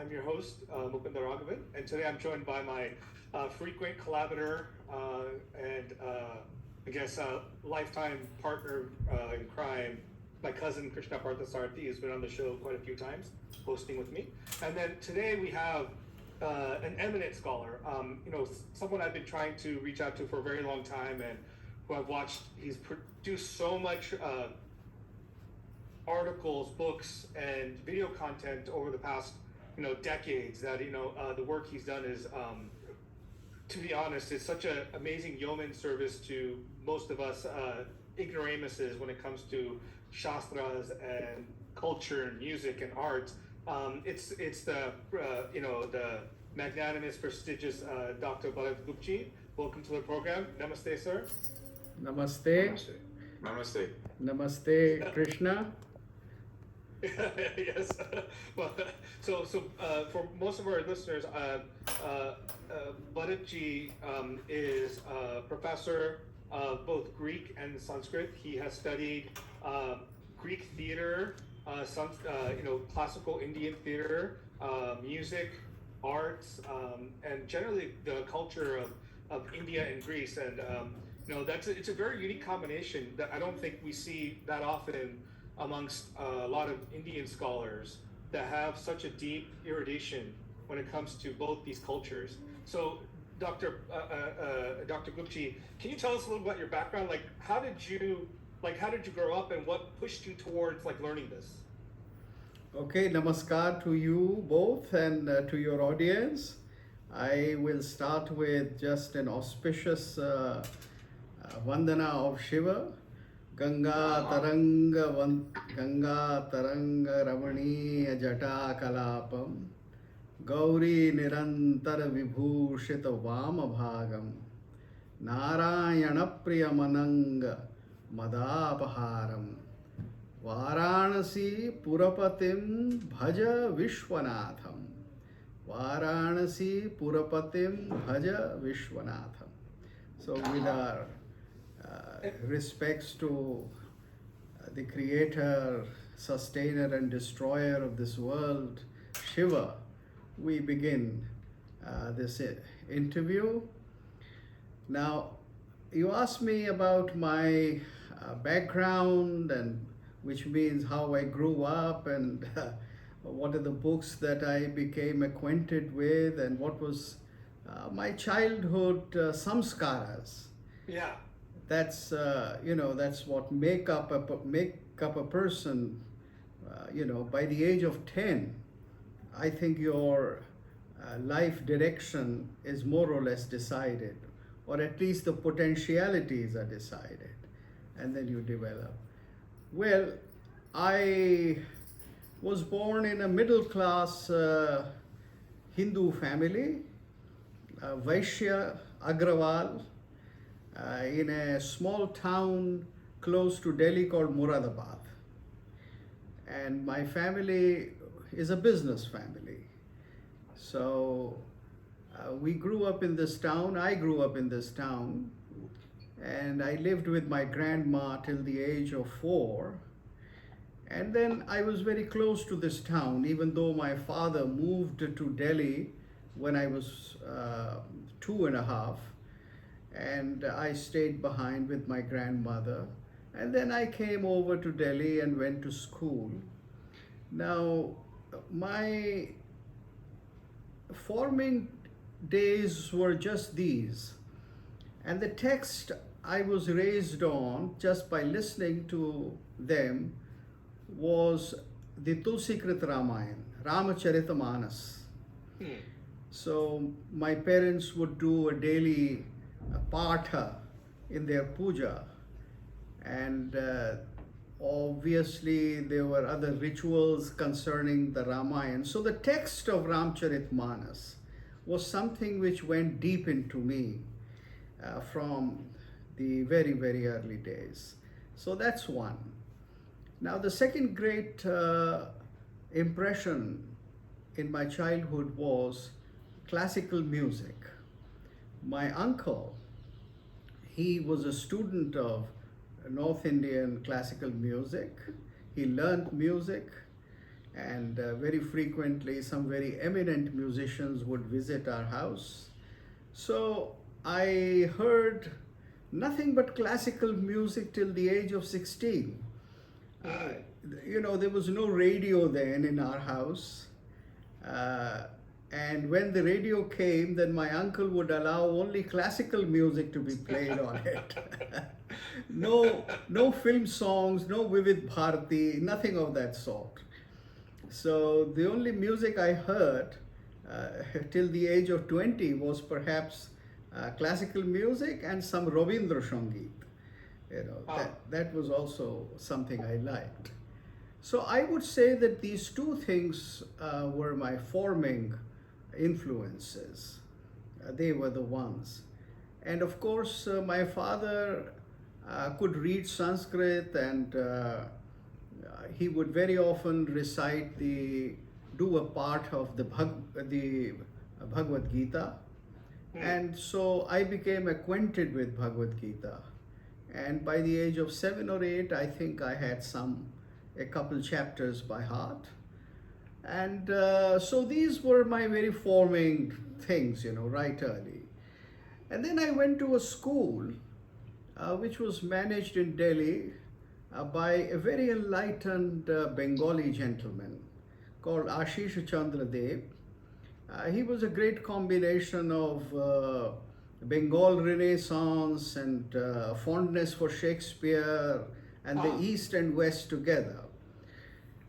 I'm your host, Mukunda Raghavan, and today I'm joined by my frequent collaborator and lifetime partner in crime, my cousin Krishna Parthasarathi, who's been on the show quite a few times, hosting with me. And then today we have an eminent scholar, someone I've been trying to reach out to for a very long time, and who I've watched. He's produced so much articles, books, and video content over the past decades that the work he's done is, to be honest, is such an amazing yeoman service to most of us ignoramuses when it comes to shastras and culture and music and art. It's the the magnanimous, prestigious Dr. Bharat Gupchi. Welcome to the program. Namaste, sir. Namaste. Namaste. Namaste. Namaste, Krishna. Yes. Well, so for most of our listeners, Bharatji is a professor of both Greek and Sanskrit. He has studied Greek theater, classical Indian theater, music, arts, and generally the culture of India and Greece. And it's a very unique combination that I don't think we see that often amongst a lot of Indian scholars that have such a deep erudition when it comes to both these cultures. So, Dr. Gupchi, can you tell us a little about your background? How did you grow up, and what pushed you towards learning this? Okay, namaskar to you both and to your audience. I will start with just an auspicious Vandana of Shiva. Ganga Taranga Ramaniya Jata Kalapam Gauri Nirantara Vibhushita Vama Bhagam Narayana Priyamananga Madapaharam Varanasi Purapatim Bhaja Vishwanatham Varanasi Purapatim Bhaja Vishwanatham. So with our respects to the creator, sustainer and destroyer of this world, Shiva, we begin this interview. Now, you asked me about my background, and which means how I grew up and what are the books that I became acquainted with, and what was my childhood samskaras. Yeah. That's that's what make up a person. By the age of 10, I think your life direction is more or less decided, or at least the potentialities are decided, and then you develop. Well, I was born in a middle class Hindu family, Vaishya Agrawal, in a small town close to Delhi called Muradabad. And my family is a business family. So we grew up in this town. I grew up in this town. And I lived with my grandma till the age of 4. And then I was very close to this town, even though my father moved to Delhi when I was 2.5. And I stayed behind with my grandmother. And then I came over to Delhi and went to school. Now, my forming days were just these. And the text I was raised on just by listening to them was the Tulsikrit Ramayana, Ramacharita So my parents would do a daily patha in their puja, and obviously there were other rituals concerning the Ramayana. So the text of Ramcharitmanas was something which went deep into me from the very, very early days. So that's one. Now the second great impression in my childhood was classical music. My uncle, he was a student of North Indian classical music. He learned music, and very frequently some very eminent musicians would visit our house. So I heard nothing but classical music till the age of 16. Uh, there was no radio then in our house. And when the radio came, then my uncle would allow only classical music to be played on it. No film songs, no Vivid Bharati, nothing of that sort. So the only music I heard till the age of 20 was perhaps classical music and some Rabindra Sangeet. That was also something I liked. So I would say that these two things were my forming influences. They were the ones. And of course, my father could read Sanskrit, and he would very often do a part of the Bhagavad Gita. And so I became acquainted with Bhagavad Gita. And by the age of 7 or 8, I think I had a couple chapters by heart. And so these were my very forming things, right early. And then I went to a school which was managed in Delhi by a very enlightened Bengali gentleman called Ashish Chandra Dev. He was a great combination of Bengal Renaissance and fondness for Shakespeare and the East and West together.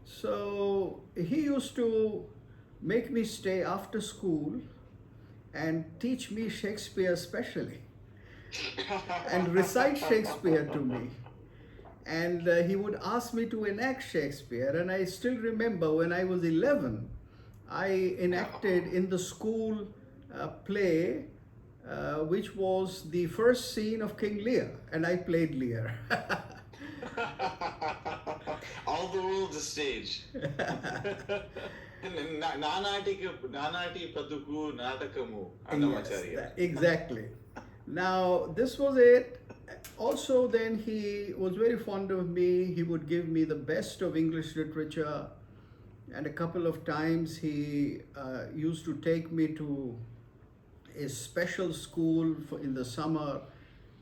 So he used to make me stay after school and teach me Shakespeare specially and recite Shakespeare to me. And he would ask me to enact Shakespeare. And I still remember when I was 11, I enacted in the school play, which was the first scene of King Lear, and I played Lear. All the rules of the stage. Nanati Paduku Natakamu. Yes, exactly. Now, this was it. Also, then he was very fond of me. He would give me the best of English literature. And a couple of times he used to take me to a special school in the summer,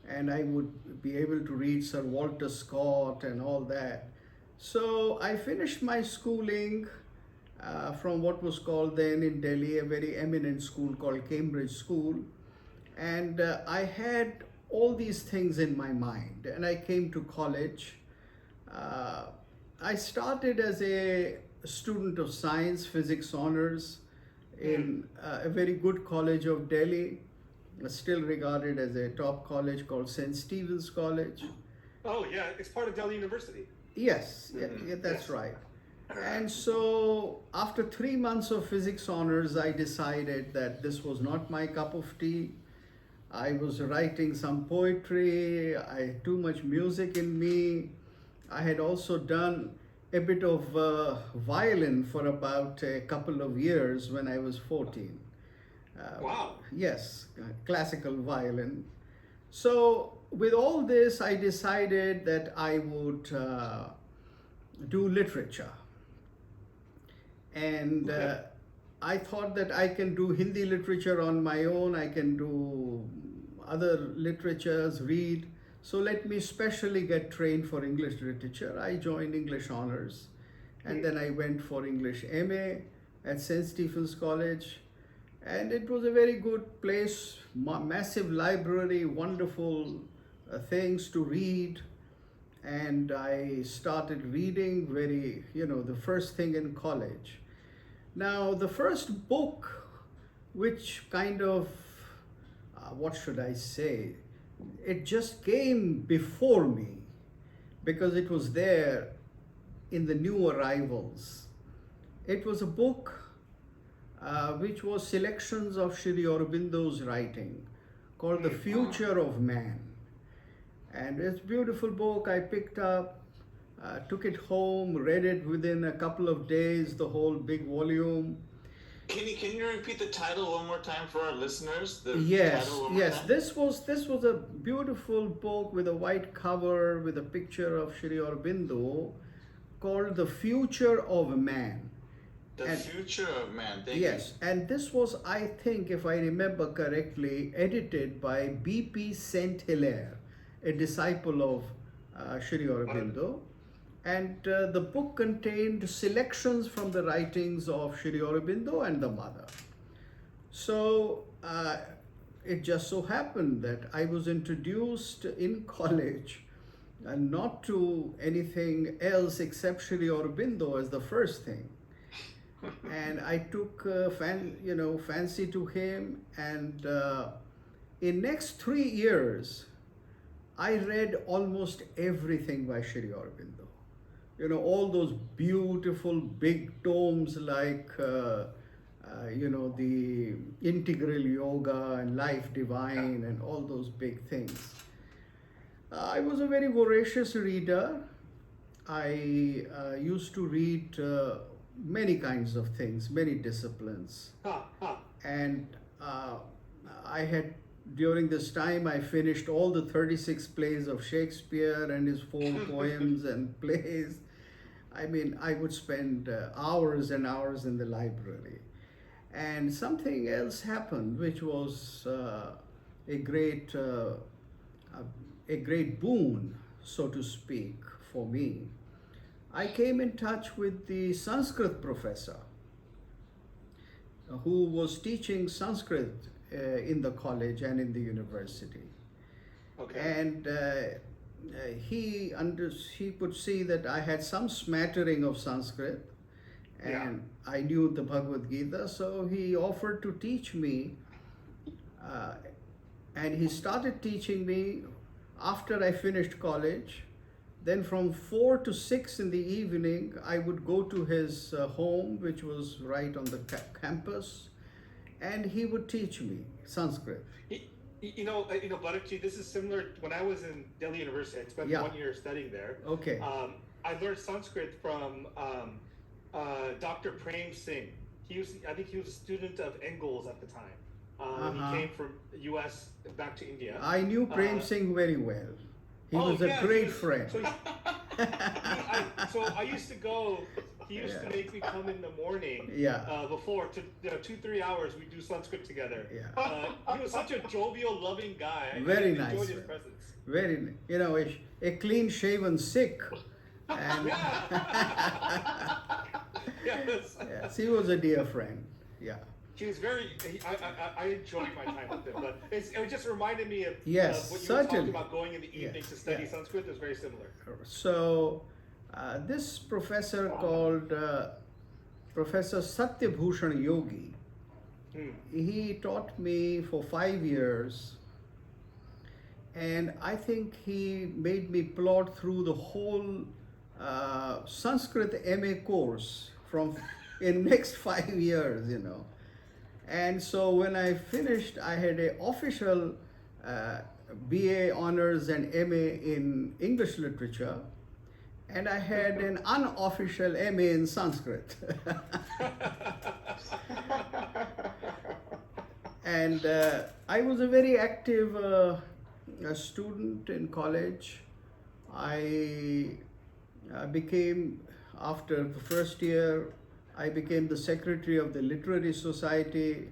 and I would be able to read Sir Walter Scott and all that. So I finished my schooling from what was called then in Delhi a very eminent school called Cambridge School. And I had all these things in my mind. And I came to college. I started as a student of science, physics honors in a very good college of Delhi, still regarded as a top college called St. Stephen's College. Oh yeah, it's part of Delhi University. Yes, yeah, that's right. And so after 3 months of physics honors, I decided that this was not my cup of tea. I was writing some poetry, I had too much music in me. I had also done a bit of violin for about a couple of years when I was 14. Wow. Yes, classical violin. So with all this, I decided that I would do literature. And I thought that I can do Hindi literature on my own, I can do other literatures, read. So let me specially get trained for English literature. I joined English honors, and then I went for English MA at St. Stephen's College. And it was a very good place, massive library, wonderful things to read. And I started reading the first thing in college. Now, the first book, which kind of, what should I say? It just came before me because it was there in the new arrivals. It was a book which was selections of Shri Aurobindo's writing called The Future of Man. And it's a beautiful book. I picked up, took it home, read it within a couple of days, the whole big volume. Can you repeat the title one more time for our listeners? Yes. This was a beautiful book with a white cover with a picture of Shri Aurobindo called The Future of Man. The And- future of man. Thank Yes, and this was, I think, if I remember correctly, edited by B.P. Saint Hilaire, a disciple of Sri Aurobindo. And the book contained selections from the writings of Sri Aurobindo and the mother. So it just so happened that I was introduced in college and not to anything else except Sri Aurobindo as the first thing. And I took fancy to him, and in next 3 years, I read almost everything by Sri Aurobindo. You know, all those beautiful big tomes like the Integral Yoga and Life Divine and all those big things. I was a very voracious reader. I used to read many kinds of things, many disciplines. And I had, during this time, I finished all the 36 plays of Shakespeare and his 4 poems and plays. I mean, I would spend hours and hours in the library. And something else happened, which was a great boon, so to speak, for me. I came in touch with the Sanskrit professor who was teaching Sanskrit in the college and in the university. Okay. And he could see that I had some smattering of Sanskrit, and I knew the Bhagavad Gita, so he offered to teach me, and he started teaching me after I finished college. Then from 4 to 6 in the evening, I would go to his home, which was right on the campus, and he would teach me Sanskrit. Bharatji, this is similar. When I was in Delhi University, I spent 1 year studying there. Okay. I learned Sanskrit from Dr. Prem Singh. I think he was a student of Engels at the time. He came from U.S. back to India. I knew Prem Singh very well. He was a great friend. So I used to go. He used to make me come in the morning. Before to 2-3 hours, we do Sanskrit together. He was such a jovial, loving guy. Very I nice. enjoyed his presence. Very, a clean-shaven Sikh. And Yes. yes, he was a dear friend. Yeah. He was I enjoyed my time with him, but it just reminded me of Yes, what you were talking certainly. about going in the evening to study Sanskrit. It was very similar. So this professor called Professor Satyabhushan Yogi, he taught me for 5 years, and I think he made me plod through the whole Sanskrit MA course in next 5 years, And so when I finished, I had an official BA honors and MA in English literature, and I had an unofficial MA in Sanskrit. And I was a very active student in college. I became, after the first year, I became the secretary of the Literary Society,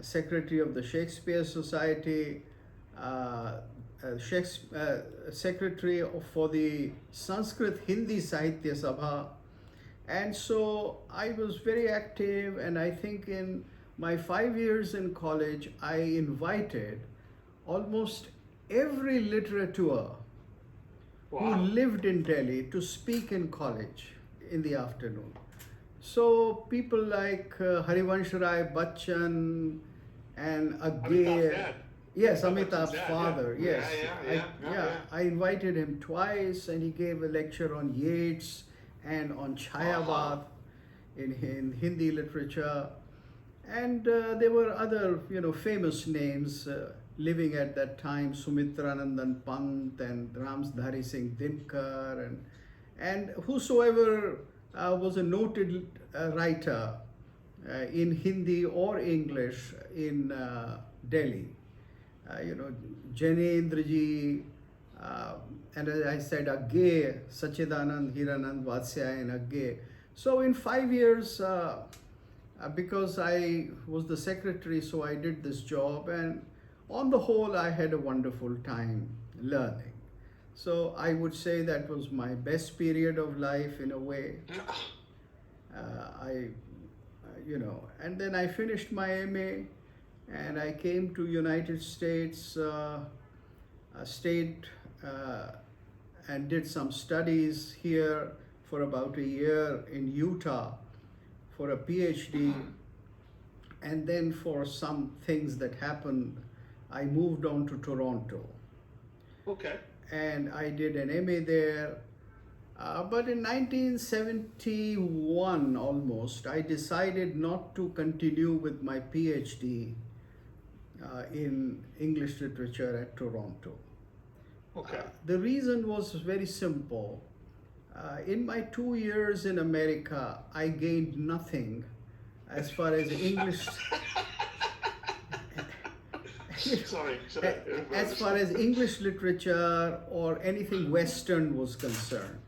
secretary of the Shakespeare Society, secretary for the Sanskrit Hindi Sahitya Sabha. And so I was very active, and I think in my 5 years in college, I invited almost every literateur who lived in Delhi to speak in college in the afternoon. So people like Harivansh Rai Bachchan and Agge. Yes, Amitabh's father. Yes. I invited him twice, and he gave a lecture on Yeats and on Chayabad in Hindi literature. And there were other, famous names living at that time: Sumitranandan Pant and Ramsdhari Singh Dinkar, and whosoever was a noted writer in Hindi or English in Delhi. Janendra ji, and as I said, Agge, Sachidanand, Hiranand, Vatsyayana, Agge. So in 5 years, because I was the secretary, so I did this job, and on the whole, I had a wonderful time learning. So I would say that was my best period of life in a way. I, and then I finished my MA, and I came to United States, stayed and did some studies here for about a year in Utah for a PhD, and then for some things that happened, I moved on to Toronto. Okay. And I did an MA there. But in 1971 almost, I decided not to continue with my PhD in English literature at Toronto. Okay. The reason was very simple. In my 2 years in America, I gained nothing as far as English. Sorry. As far as English literature or anything Western was concerned,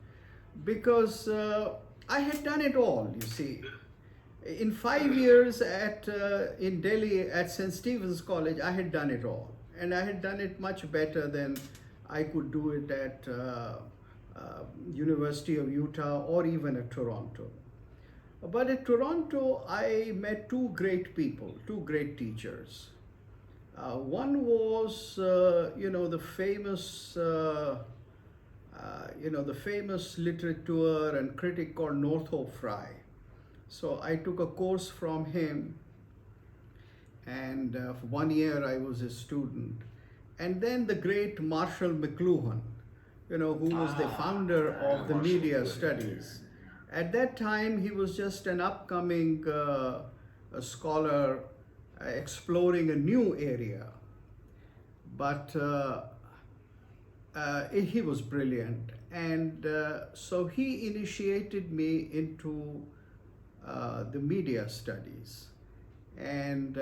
because I had done it all, you see. In 5 years in Delhi at St. Stephen's College, I had done it all. And I had done it much better than I could do it at University of Utah or even at Toronto. But at Toronto, I met two great people, two great teachers. One was, the famous literature and critic called Northrop Frye. So I took a course from him, and for 1 year I was a student. And then the great Marshall McLuhan, who was the founder of the media studies. At that time, he was just an upcoming scholar exploring a new area. But he was brilliant. And so he initiated me into the media studies. And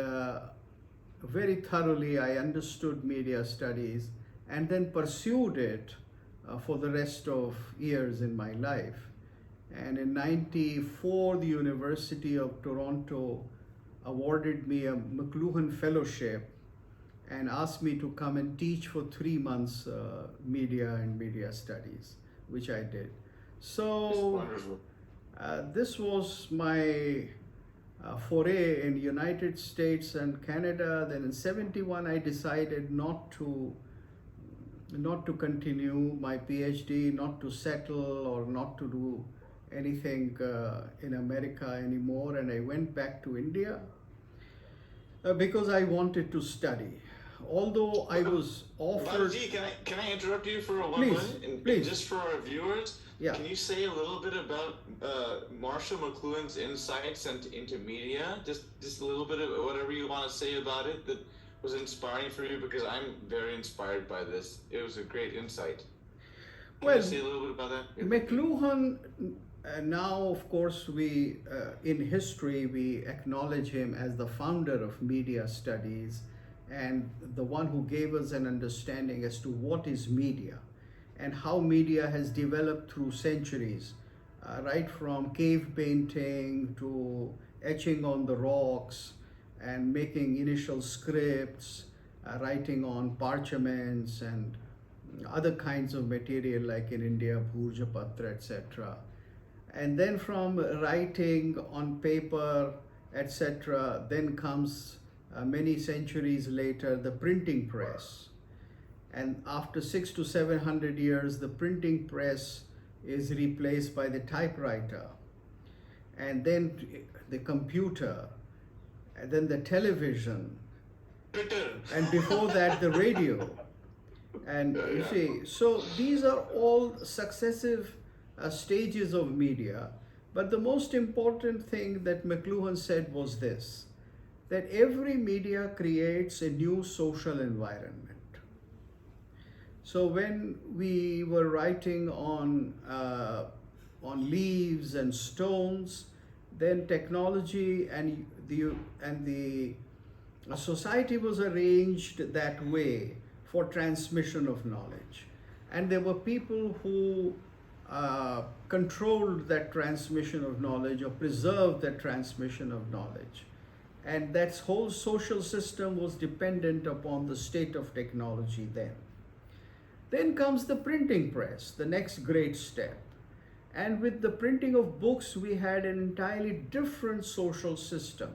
very thoroughly I understood media studies and then pursued it for the rest of years in my life. And in 94, the University of Toronto awarded me a McLuhan Fellowship and asked me to come and teach for 3 months media and media studies, which I did. So this was my foray in United States and Canada. Then in 71, I decided not to continue my PhD, not to settle or not to do anything in America anymore, and I went back to India because I wanted to study. Although I was offered. Balaji, can I interrupt you for one Please, minute? And please. just for our viewers, Yeah. can you say a little bit about Marshall McLuhan's insights into media? Just a little bit of whatever you want to say about it that was inspiring for you, because I'm very inspired by this. It was a great insight. Can you say a little bit about that? McLuhan, now of course we, in history, we acknowledge him as the founder of media studies and the one who gave us an understanding as to what is media and how media has developed through centuries, right from cave painting to etching on the rocks and making initial scripts, writing on parchments and other kinds of material like in India, Bhurjapatra, etc. And then from writing on paper, etc., then comes many centuries later the printing press. And after 600 to 700 years, the printing press is replaced by the typewriter, and then the computer, and then the television, and before that the radio. And you see, so these are all successive stages of media. But the most important thing that McLuhan said was this, that every media creates a new social environment. So when we were writing on leaves and stones, then technology and the society was arranged that way for transmission of knowledge. And there were people who controlled that transmission of knowledge or preserved that transmission of knowledge. And that whole social system was dependent upon the state of technology then. Then comes the printing press, the next great step. And with the printing of books, we had an entirely different social system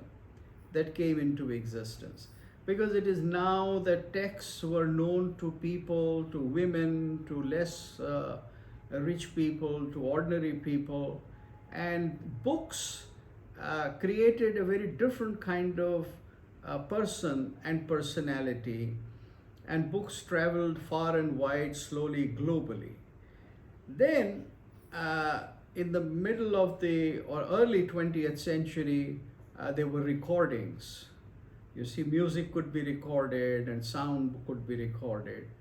that came into existence. Because it is now that texts were known to people, to women, to less rich people, to ordinary people. And books created a very different kind of person and personality. And books traveled far and wide, slowly, globally. Then, in the middle of the or early 20th century, there were recordings. You see, music could be recorded and sound could be recorded.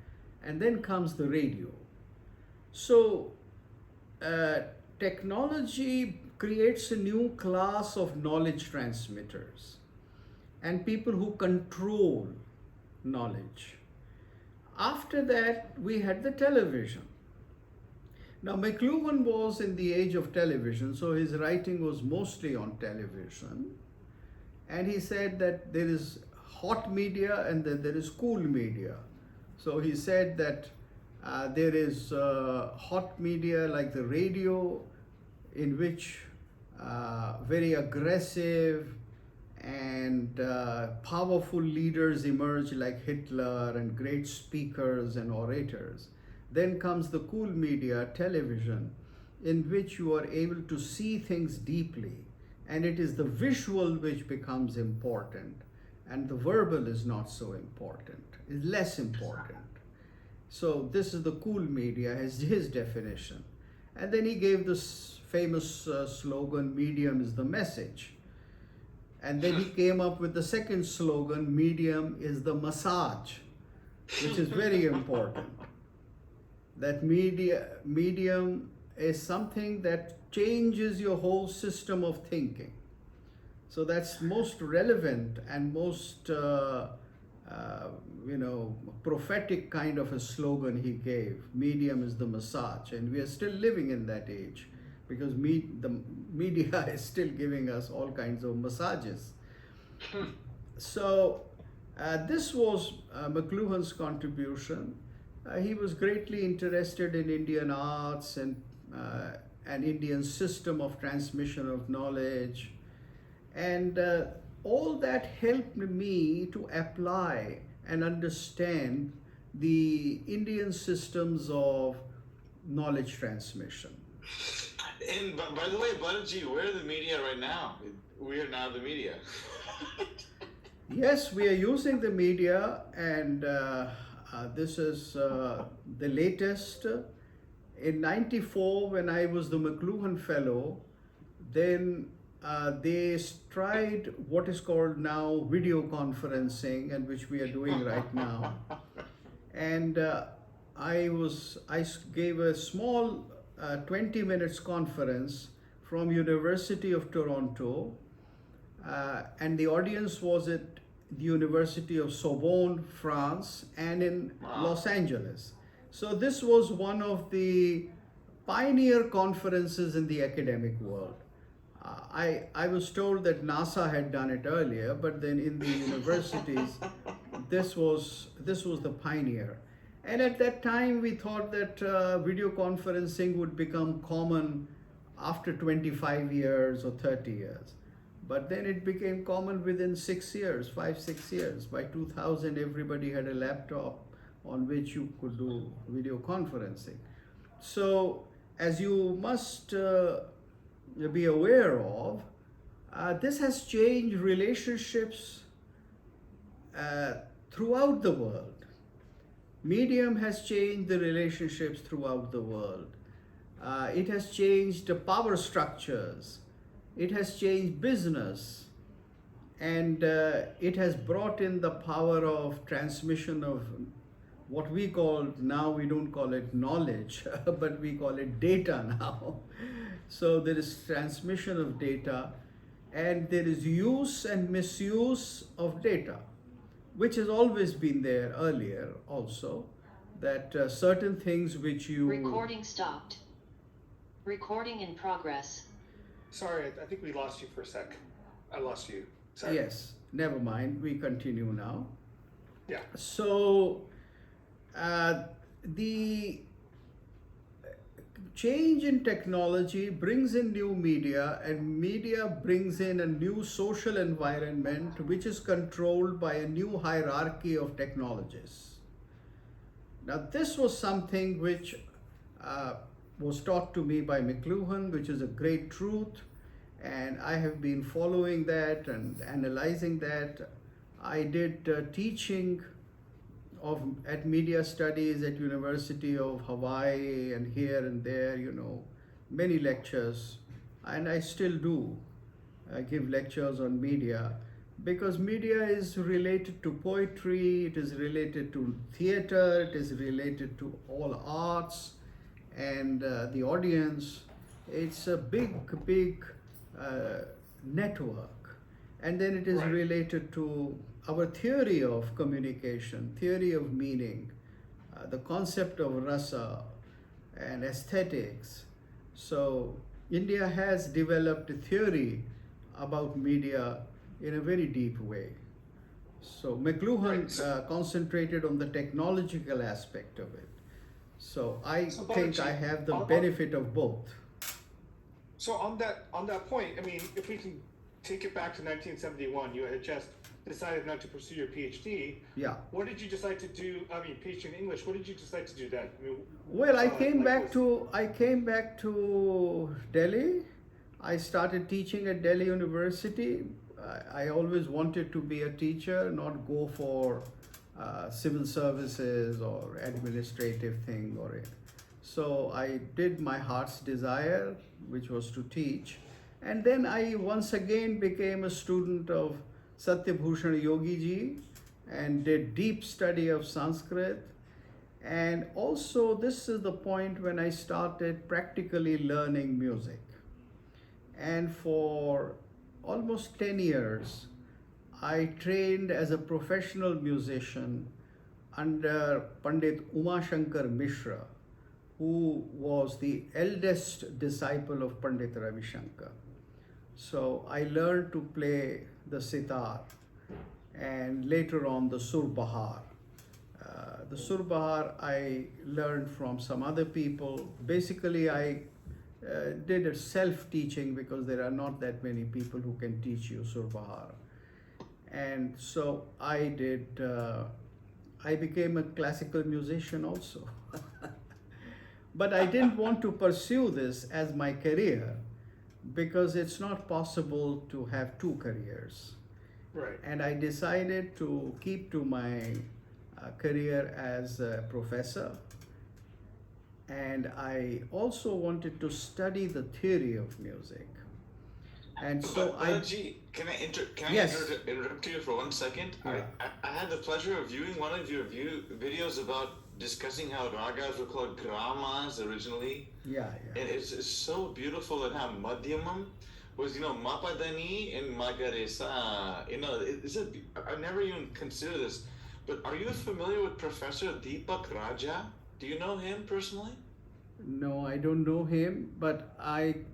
And then comes the radio. So, technology creates a new class of knowledge transmitters and people who control knowledge. After that, we had the television. Now, McLuhan was in the age of television, so his writing was mostly on television. And he said that there is hot media and then there is cool media. So he said that there is hot media like the radio, in which very aggressive and powerful leaders emerge like Hitler and great speakers and orators. Then comes the cool media, television, in which you are able to see things deeply. And it is the visual which becomes important. And the verbal is not so important, is less important. So this is the cool media, as his definition. And then he gave this famous slogan, medium is the message. And then he came up with the second slogan, medium is the massage, which is very important. That medium is something that changes your whole system of thinking. So that's most relevant and most, prophetic kind of a slogan he gave. Medium is the massage. And we are still living in that age because the media is still giving us all kinds of massages. So this was McLuhan's contribution. He was greatly interested in Indian arts and an Indian system of transmission of knowledge. And all that helped me to apply and understand the Indian systems of knowledge transmission. And by the way, Balaji, we're the media right now. We are now the media. Yes, we are using the media, and this is the latest. In '94, when I was the McLuhan Fellow, then they tried what is called now video conferencing, and which we are doing right now. And I gave a small 20 minutes conference from University of Toronto, and the audience was at the University of Sorbonne, France, and in Los Angeles. So this was one of the pioneer conferences in the academic world. I was told that NASA had done it earlier, but then in the universities, this was the pioneer. And at that time, we thought that video conferencing would become common after 25 years or 30 years. But then it became common within 6 years, 5-6 years. By 2000, everybody had a laptop on which you could do video conferencing. So, as you must be aware of, this has changed relationships throughout the world. Medium has changed the relationships throughout the world. It has changed the power structures. It has changed business. And it has brought in the power of transmission of what we call, now we don't call it knowledge, but we call it data now. So there is transmission of data, and there is use and misuse of data, which has always been there earlier also, that certain things which you... Recording stopped. Recording in progress. Sorry, I think we lost you for a sec. I lost you. Sorry. Yes, never mind. We continue now. Yeah. So, the change in technology brings in new media, and media brings in a new social environment which is controlled by a new hierarchy of technologies. Now, this was something which was taught to me by McLuhan, which is a great truth, and I have been following that and analyzing that. I did teaching at media studies at University of Hawaii and here and there, many lectures, and I still do give lectures on media, because media is related to poetry, it is related to theater, it is related to all arts and the audience. It's a big network, and then it is Right. related to our theory of communication, theory of meaning, the concept of rasa and aesthetics. So India has developed a theory about media in a very deep way. So McLuhan Right. concentrated on the technological aspect of it. So I So, think Balaji, I have the on- benefit of both. So on that point, I mean, if we can take it back to 1971, you had just decided not to pursue your PhD. Yeah. What did you decide to do? I mean, PhD in English. What did you decide to do then? I mean, Well, I came like back to Delhi. I started teaching at Delhi University. I always wanted to be a teacher, not go for civil services or administrative thing so I did my heart's desire, which was to teach. And then I once again became a student of Satyabhushan Yogi ji and did deep study of Sanskrit. And also, this is the point when I started practically learning music. And for almost 10 years, I trained as a professional musician under Pandit Umashankar Mishra, who was the eldest disciple of Pandit Ravi Shankar. So I learned to play the sitar and later on the sur bahar. The sur bahar I learned from some other people. Basically, I did a self-teaching because there are not that many people who can teach you sur bahar. And so I became a classical musician also. But I didn't want to pursue this as my career because it's not possible to have two careers. right. And I decided to keep to my career as a professor. And I also wanted to study the theory of music. And so Balaji, can I Yes. interrupt you for 1 second? Yeah. I had the pleasure of viewing one of your videos about discussing how ragas were called gramas originally. yeah. And it's so beautiful and how Madhyamam was, Mapadani and Magaresa. I never even considered this. But are you familiar with Professor Deepak Raja? Do you know him personally? No, I don't know him, but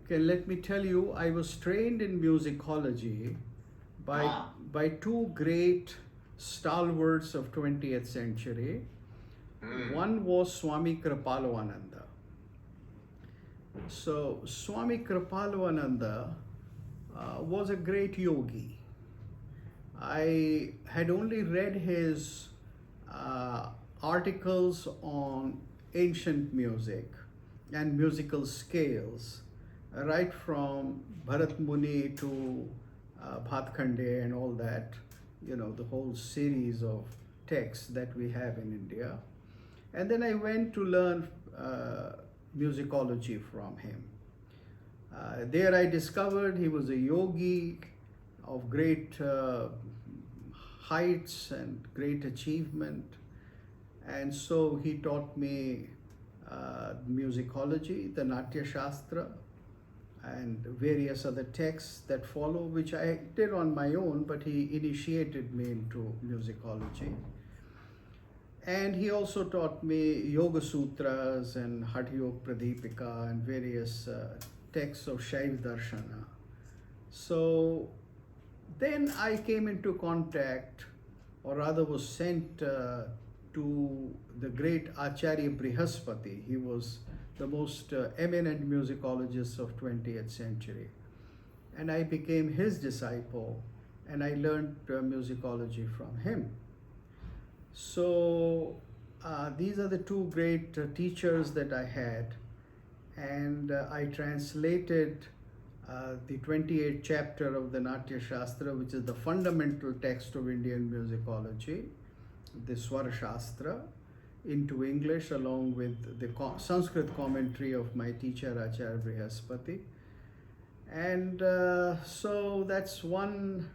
let me tell you, I was trained in musicology by two great stalwarts of 20th century. One was Swami Kripalananda. So Swami Kripalananda was a great yogi. I had only read his articles on ancient music and musical scales, right from Bharat Muni to Bhatkhande and all that, the whole series of texts that we have in India. And then I went to learn musicology from him. There I discovered he was a yogi of great heights and great achievement. And so he taught me musicology, the Natya Shastra, and various other texts that follow, which I did on my own, but he initiated me into musicology. And he also taught me Yoga Sutras and Hatha Yoga Pradipika and various texts of Shaiva Darshana. So then I came into contact, or rather was sent to the great Acharya Brihaspati. He was the most eminent musicologist of 20th century. And I became his disciple, and I learned musicology from him. So these are the two great teachers that I had, and I translated the 28th chapter of the Natya Shastra, which is the fundamental text of Indian musicology, the Swara Shastra, into English, along with the Sanskrit commentary of my teacher Acharya Brihaspati. And so that's one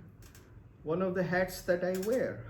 of the hats that I wear.